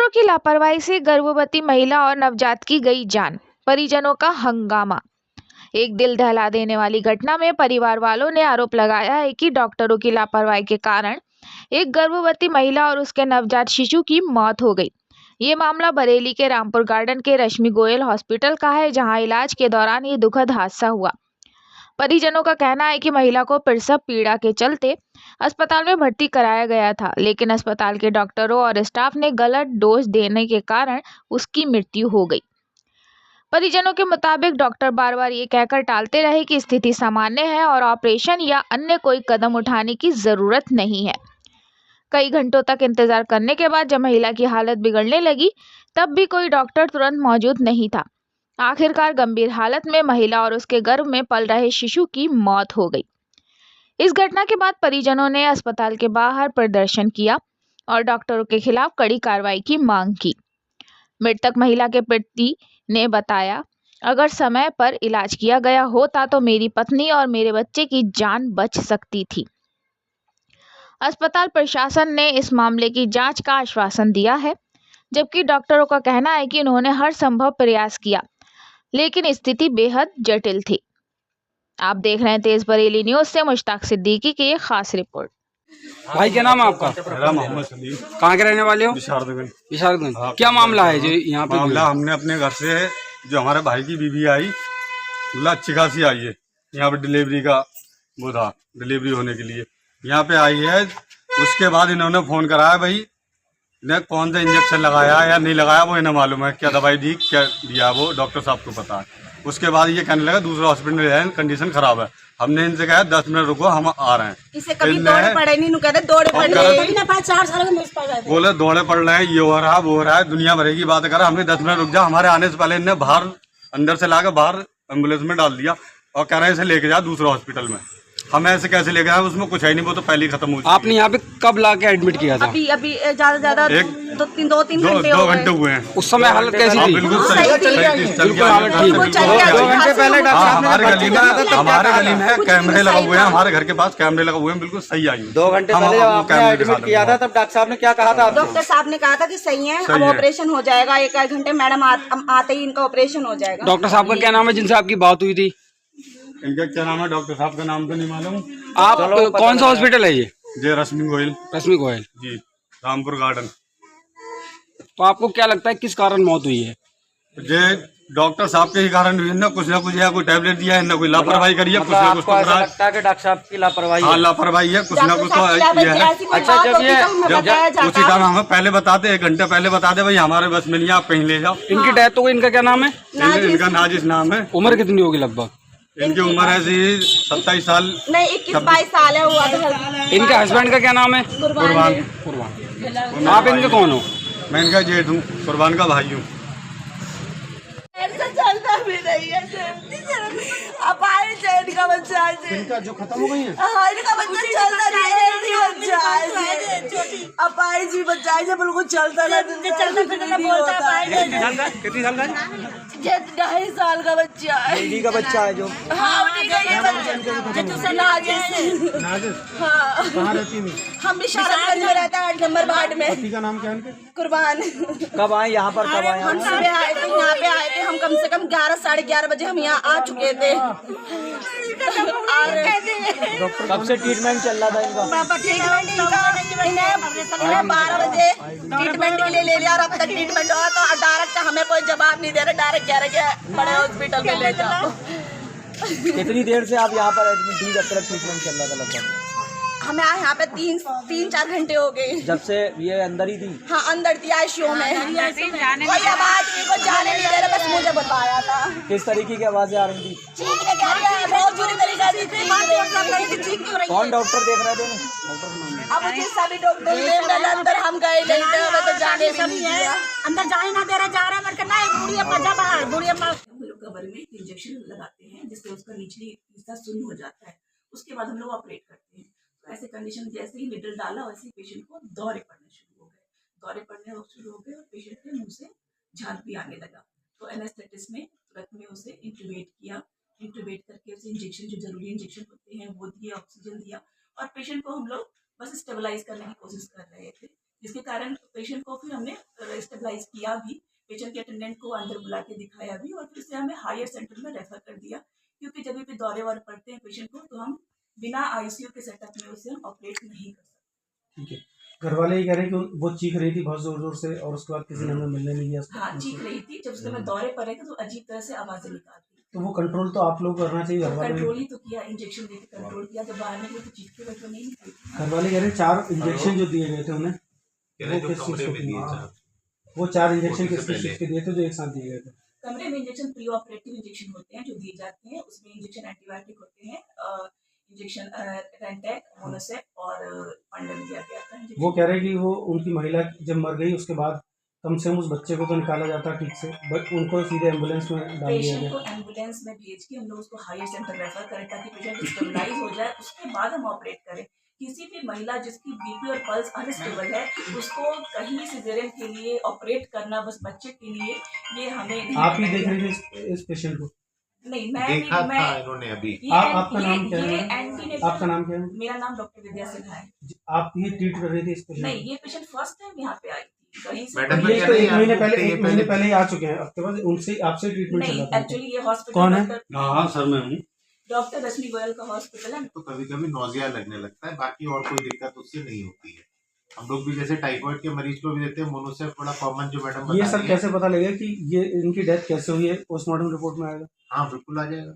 डॉक्टरों की लापरवाही से गर्भवती महिला और नवजात की गई जान, परिजनों का हंगामा। एक दिल दहला देने वाली घटना में परिवार वालों ने आरोप लगाया है कि डॉक्टरों की लापरवाही के कारण एक गर्भवती महिला और उसके नवजात शिशु की मौत हो गई। ये मामला बरेली के रामपुर गार्डन के रश्मि गोयल हॉस्पिटल का है, जहां इलाज के दौरान ये दुखद हादसा हुआ। परिजनों का कहना है कि महिला को प्रसव पीड़ा के चलते अस्पताल में भर्ती कराया गया था, लेकिन अस्पताल के डॉक्टरों और स्टाफ ने गलत डोज देने के कारण उसकी मृत्यु हो गई। परिजनों के मुताबिक डॉक्टर बार बार ये कहकर टालते रहे कि स्थिति सामान्य है और ऑपरेशन या अन्य कोई कदम उठाने की जरूरत नहीं है। कई घंटों तक इंतजार करने के बाद जब महिला की हालत बिगड़ने लगी, तब भी कोई डॉक्टर तुरंत मौजूद नहीं था। आखिरकार गंभीर हालत में महिला और उसके गर्भ में पल रहे शिशु की मौत हो गई। इस घटना के बाद परिजनों ने अस्पताल के बाहर प्रदर्शन किया और डॉक्टरों के खिलाफ कड़ी कार्रवाई की मांग की। मृतक महिला के पति ने बताया, अगर समय पर इलाज किया गया होता तो मेरी पत्नी और मेरे बच्चे की जान बच सकती थी। अस्पताल प्रशासन ने इस मामले की जांच का आश्वासन दिया है, जबकि डॉक्टरों का कहना है कि उन्होंने हर संभव प्रयास किया, लेकिन स्थिति बेहद जटिल थी। आप देख रहे हैं तेज बरेली न्यूज से मुश्ताक सिद्दीकी की एक खास रिपोर्ट। भाई क्या नाम है आपका? मेरा मोहम्मद सलीम। कहाँ के रहने वाले हो? विशारदगंज। विशारदगंज। हाँ, क्या मामला है जो यहाँ पे? मामला हमने अपने घर से जो हमारे भाई की बीवी आई, मतलब अच्छी खासी आई है, यहाँ पे डिलीवरी का वो था, डिलीवरी होने के लिए यहाँ पे आई है। उसके बाद इन्होंने फोन कराया, भाई इन्हें कौन सा इंजेक्शन लगाया या नहीं लगाया वो इन्हें मालूम है, क्या दवाई दी क्या दिया वो डॉक्टर साहब को पता है। उसके बाद ये कहने लगा दूसरे हॉस्पिटल में जाए, कंडीशन खराब है। हमने इनसे कहा 10 मिनट रुको, हम आ रहे हैं। इसे कभी दौड़े पड़े नहीं, कहते दौड़े पड़ रहे, बोले दौड़े पड़ रहे हैं, ये हो रहा है वो हो रहा है, दुनिया भर की बात कर। हमने 10 मिनट रुक जा, हमारे आने से पहले इन्हें बाहर अंदर से लाकर बाहर एम्बुलेंस में डाल दिया और कह रहे हैं इसे लेके जा दूसरे हॉस्पिटल में। हम ऐसे कैसे लेके जाए, उसमें कुछ है नहीं, वो तो पहले ही खत्म हो चुकी है। आपने यहाँ पे कब ला के एडमिट किया था? अभी ज्यादा दो तीन घंटे हुए हैं। उस समय हालत कैसी थी? बिल्कुल सही, बिल्कुल हालत ठीक। 2 घंटे पहले हमारे गली में कैमरे लगे हुए हैं, हमारे घर के पास कैमरे लगे हुए हैं, बिल्कुल सही आई। 2 घंटे पहले जब आपने एडमिट किया था तब डॉक्टर साहब ने क्या कहा था? डॉक्टर साहब ने कहा था कि सही है, अब ऑपरेशन हो जाएगा, 1 घंटे मैडम आते ही इनका ऑपरेशन हो जाएगा। डॉक्टर साहब का क्या नाम है जिनसे आपकी बात हुई थी? इनका क्या नाम है? डॉक्टर साहब का नाम तो नहीं मालूम। आप कौन सा हॉस्पिटल है ये? रश्मि गोयल। रश्मि गोयल जी, रामपुर गार्डन। तो आपको क्या लगता है किस कारण मौत हुई है? जे डॉक्टर साहब के ही कारण हुई ना कुछ या कोई टैबलेट दिया है ना कोई लापरवाही करी है, कुछ ना कुछ तो करा। लगता है कि डॉक्टर साहब की लापरवाही हाँ, लापरवाही है, कुछ ना कुछ तो ये है। अच्छा, जब ये उसी टाइम हमें पहले बताते, 1 घंटे पहले बता दे भाई हमारे बस में नहीं, आप कहीं ले जाओ। इनकी डेथ हो गई, इनका क्या नाम है? इनका नाजिस नाम है। उम्र कितनी होगी लगभग? इनकी उम्र है 27 साल नहीं, 21-22 साल है हुआ। इनके हस्बैंड का क्या नाम है? कुर्बान। कुर्बान। आप इनके कौन हो? मैं इनका जेठ हूँ, कुर्बान का भाई हूँ। चलता भी नहीं है, अपाई जेठ का बच्चा है, इनका जो खत्म हो गई है। हाँ, इनका बच्चा चलता नहीं है, बच्चा है अपाई जी, बच्चा है बिल्कुल चलता नहीं, चलता फिरता बोलता है। कितनी साल का है? 2.5 साल का बच्चा है। दीदी का बच्चा है जो। हाँ, उन्हीं का ये बच्चा जो नाजिस। हाँ, कहाँ रहती है? हम भी शारदागंज में रहता है, 8 नंबर वार्ड में। पति का नाम क्या है? कुर्बान। कब आए यहाँ पर? कब आए? हम सुबह आए थे, यहाँ पे आए थे हम, कम से कम 11 साढ़े 11 बजे हम यहाँ आ चुके थे। कब से ट्रीटमेंट चल रहा था इनका? ट्रीटमेंट इन्हें 12 बजे ट्रीटमेंट के लिए ले लिया और अब तक ट्रीटमेंट हुआ तो डायरेक्ट हमें कोई जवाब नहीं दे रहे, डायरेक्ट कह रहे कि बड़े हॉस्पिटल में ले जाओ। कितनी देर से आप यहाँ पर एडमिट थी जब तक ट्रीटमेंट चल रहा था? लगभग हमें यहाँ पे 3-4 घंटे हो गए। जब से ये अंदर ही थी? हाँ, अंदर थी आईसीयू में। कोई आवाज को जाने नहीं दे रहे, बस मुझे बताया था। किस तरीके की आवाजें आ रही थी? चीखने की आवाज़ बहुत बुरी तरीके से थी। कौन डॉक्टर देख रहे थे? डॉक्टर का नाम? अब मुझे सभी डॉक्टर अंदर हम गए नहीं थे, हमें तो जाने भी नहीं दिया। अंदर जाए ना दे रहा, जा रहा है करना है। बुढ़िया मजा बाहर, बुढ़िया हम लोग कवर में इंजेक्शन लगाते हैं जिससे उसका निचली हिस्सा सुन्न हो जाता है। उसके बाद हम लोग ऑपरेट करते हैं। तो ऐसे कंडीशन जैसे ही निडल डाला वैसे ही पेशेंट को दौरे पड़ने शुरू हो गए। दौरे पड़ने शुरू हो गए और पेशेंट के मुंह से झाग भी आने लगा। तो एनेस्थेटिस्ट में तुरंत में उसे इंट्यूबेट किया। इंट्यूबेट करके उसे इंजेक्शन जो जरूरी इंजेक्शन होते हैं वो दिए, ऑक्सीजन दिया और पेशेंट को हम लोग बस स्टेबलाइज करने की कोशिश कर रहे थे। जिसके कारण पेशेंट को फिर हमने स्टेबलाइज किया भी, पेशेंट के अटेंडेंट को अंदर बुला के दिखाया भी और फिर से हमें हायर सेंटर में रेफर कर दिया, क्योंकि जब भी दौरे वारे पड़ते हैं पेशेंट को तो हम बिना आईसीयू के सेटअप में उसे हम ऑपरेट नहीं कर सकते। ठीक है। घर वाले ये कह रहे हैं कि वो चीख रही थी बहुत जोर जोर से और उसके बाद किसी ने हमें मिलने नहीं दिया। हाँ, चीख रही थी। जब उसके बाद दौरे पर रहे थे तो अजीब तरह से आवाजें निकालती। तो वो कंट्रोल तो आप लोग करना चाहिए। घर वाले कंट्रोल ही तो किया, इंजेक्शन देकर कंट्रोल किया। जब बाहर निकले तो चीख के कंट्रोल नहीं निकली। घर वाले कह रहे हैं 4 इंजेक्शन जो दिए गए थे उन्हें, वो 4 इंजेक्शन किस चीज के दिए थे जो एक साथ दिए गए थे? कमरे में इंजेक्शन प्री ऑपरेटिव इंजेक्शन होते हैं जो दिए जाते हैं। उसमें इंजेक्शन एंटीबायोटिक होते हैं, इंजेक्शन रेंटेक, मोनोसेप और पंडल दिया गया था। वो कह रहे हैं कि वो उनकी महिला जब मर गई उसके बाद कम से कम उस बच्चे को तो निकाला जाता ठीक से, बट उनको सीधे एम्बुलेंस में डाल दिया पेशेंट गया। को एम्बुलेंस में भेज के हम लोग उसको हायर सेंटर रेफर करें ताकि पेशेंट स्टेबलाइज हो जाए, उसके बाद हम ऑपरेट करें। किसी भी महिला जिसकी बीपी और पल्स अनस्टेबल है उसको कहीं सिजेरियन के लिए ऑपरेट करना बस बच्चे के लिए, ये हमें आप ही देख रहे थे इस पेशेंट को? नहीं, मैं देखा नहीं, था इन्होंने अभी। आपका नाम क्या है? आपका नाम क्या है? मेरा नाम डॉक्टर विद्या सिन्हा है। आप ही ट्रीट कर रहे थे इस पेशेंट? नहीं, ये पेशेंट फर्स्ट टाइम यहाँ पे आई थी कहीं से। मैडम, ये तो 1 महीने पहले ही आ चुके हैं, आपके पास उनसे आपसे ट्रीटमेंट चल नहीं, रहा था। एक्चुअली ये हॉस्पिटल कौन है? हाँ सर मैं हूँ। डॉक्टर रश्मि गोयल का हॉस्पिटल है। तो कभी कभी नौजिया लगने लगता है, बाकी और कोई दिक्कत उससे नहीं होती है। हम लोग भी जैसे टाइफाइड के मरीज को भी देते हैं, मोनोसेप बड़ा कॉमन जो मैडम ये बता सब रही है। कैसे पता लगेगा कि ये इनकी डेथ कैसे हुई है? पोस्टमार्टम रिपोर्ट में आएगा? हाँ बिल्कुल आ जाएगा।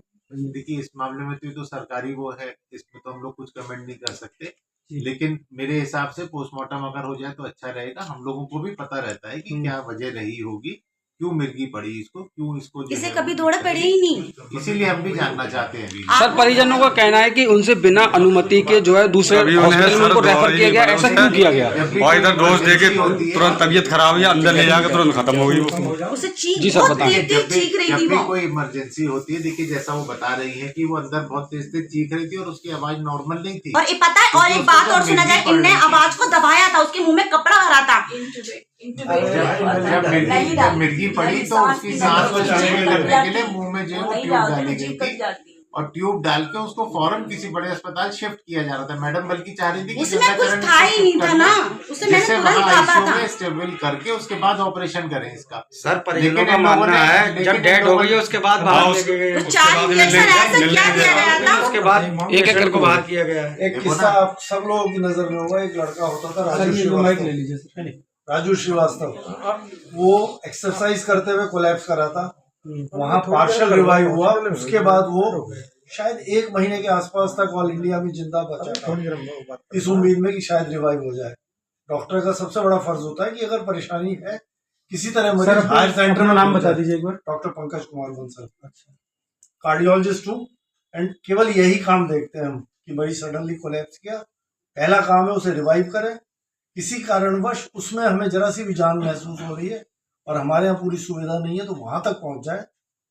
देखिए इस मामले में तो सरकारी वो है, इसमें तो हम लोग कुछ कमेंट नहीं कर सकते, लेकिन मेरे हिसाब से पोस्टमार्टम अगर हो जाए तो अच्छा रहेगा। हम लोगों को भी पता रहता है कि क्या वजह रही होगी, क्यों मिर्गी पड़ी इसको, क्यों इसको इसे कभी दौड़े पड़े ही नहीं, इसीलिए हम भी जानना चाहते हैं अभी। सर परिजनों का कहना है कि उनसे बिना अनुमति के जो है दूसरे हॉस्पिटल में उनको रेफर किया गया, ऐसा क्यों किया गया? और इधर डोज देके तुरंत तबीयत खराब हुई, अंदर ले जाकर तुरंत खत्म हो गई वो। उसे चीख जी सर, बहुत बताइए। तेज चीख रही थी जब भी वो। कोई इमरजेंसी होती है, देखिए जैसा वो बता रही है कि वो अंदर बहुत तेज तेज चीख रही थी और उसकी आवाज नॉर्मल नहीं थी। और ये पता है, और एक बात और सुना जाए, इनने आवाज को दबाया था, उसके मुंह में कपड़ा भरा था। जब मिर्गी पड़ी तो उसकी सांस को स्टेबल करने के लिए मुंह में जो है वो ट्यूब डाली गई थी और ट्यूब डाल के उसको फौरन किसी बड़े अस्पताल शिफ्ट किया जा रहा था। मैडम बल्कि चाह रही थी कि उसमें कुछ था ही नहीं था ना, उससे मैंने तुरंत काटा था। स्टेबल करके उसके बाद ऑपरेशन करें इसका। सर परिजनों का मानना है जब डेड हो गई उसके बाद बाहर तो 4 इंजेक्शन ऐसे क्या दिया गया था, उसके बाद एक एक करके बाहर किया गया है। एक किस्सा आप सब लोगों की नजर में होगा। एक लड़का होता था सर राजू ये माइक ले श्रीवास्तव, लीजिए सर। राजू श्रीवास्तव। वो एक्सरसाइज करते हुए कोलैप्स करा था, वहां पार्शियल रिवाइव हुआ। उसके बाद वो शायद 1 महीने के आसपास तक ऑल इंडिया में जिंदा बचा था, इस उम्मीद में कि शायद रिवाइव हो जाए। डॉक्टर का सबसे बड़ा फर्ज होता है कि अगर परेशानी है किसी तरह मरीज हायर सेंटर में नाम बता दीजिए एक बार। डॉक्टर पंकज कुमार बंसल, कार्डियोलॉजिस्ट हूँ, एंड केवल यही काम देखते हैं हम कि मरीज सडनली कोलैप्स किया, पहला काम है उसे रिवाइव करें। किसी कारणवश उसमें हमें जरा सी भी जान महसूस हो रही है और हमारे यहाँ पूरी सुविधा नहीं है तो वहां तक पहुंच जाए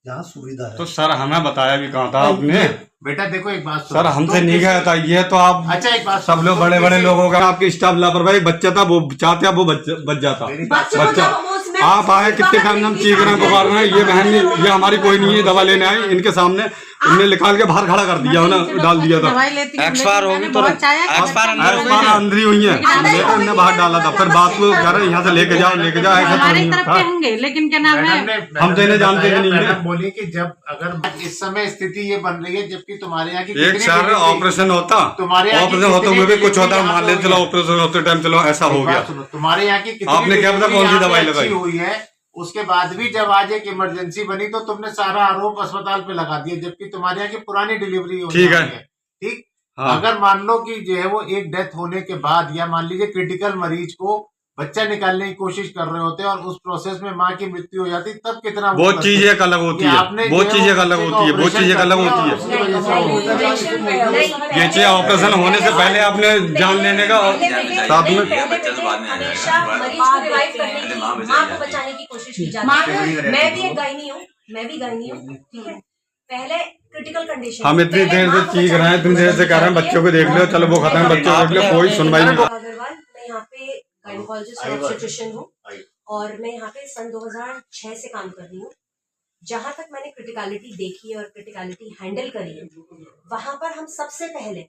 जहाँ सुविधा है। तो सर हमें बताया भी कहाँ था आपने? बेटा देखो एक बात सर हमसे नहीं गया था ये तो आप। अच्छा एक बात, सब लोग बड़े बड़े लोगों का आपके स्टाफ लापरवाही, बच्चा था वो चाहते वो बच जाता बच्चा। आप आए कितने टाइम हम चीख रहे हैं, पुकार रहे हैं, ये बहन ने ये हमारी कोई नहीं है, दवा लेने आए इनके सामने इनने निकाल के बाहर खड़ा कर दिया ना, डाल दिया था। एक्सपायर होगी तो एक्सपायर अंदरी हुई है, इनने बाहर डाला था। फिर बात को कह रहे यहाँ से लेके जाओ ऐसा हमारी तरफ के होंगे, लेकिन क्या नाम है, हम तो इन्हें जानते भी नहीं है। मैडम बोली कि जब अगर इस समय स्थिति ये बन रही है जबकि तुम्हारे यहाँ की एक सर ऑपरेशन होता, ऑपरेशन होते हुए भी कुछ होता, मान ले चलो ऑपरेशन होते टाइम चलो ऐसा हो गया। तुम्हारे यहाँ की आपने क्या पता कौन सी दवाई लगाई हुई है, उसके बाद भी जब आज एक इमरजेंसी बनी तो तुमने सारा आरोप अस्पताल पे लगा दिया, जबकि तुम्हारे यहाँ की पुरानी डिलीवरी हो। ठीक है, ठीक। हाँ। अगर मान लो कि जो है वो एक डेथ होने के बाद या मान लीजिए क्रिटिकल मरीज को बच्चा निकालने की कोशिश कर रहे होते हैं और उस प्रोसेस में माँ की मृत्यु हो जाती, तब कितना वो चीज एक अलग होती है, वो चीज एक अलग होती है, वो चीज एक अलग होती है। ये चीज ऑपरेशन होने से पहले आपने जान लेने का साथ में हमेशा मरीज को रिवाइव करने की, माँ को बचाने की कोशिश की जाती है। मैं भी एक गायनी हूँ, ठीक है। पहले क्रिटिकल कंडीशन, हम इतनी देर से चीख रहे हैं, इतनी देर से कह रहे हैं बच्चों को देख लो, चलो वो खत्म, बच्चों को देख लो, कोई सुनवाई नहीं। अग्रवाल, मैं यहाँ पे गायनोकोलॉजिस्ट और ऑब्स्टेट्रिशियन हूँ और मैं यहाँ पे सन 2006 से काम कर रही हूँ। जहाँ तक मैंने क्रिटिकलिटी देखी है और क्रिटिकलिटी हैंडल करी है, वहाँ पर हम सबसे पहले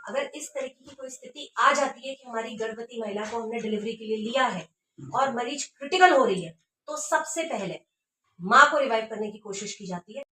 अगर इस तरीके की कोई स्थिति आ जाती है कि हमारी गर्भवती महिला को हमने डिलीवरी के लिए लिया है और मरीज क्रिटिकल हो रही है, तो सबसे पहले माँ को रिवाइव करने की कोशिश की जाती है।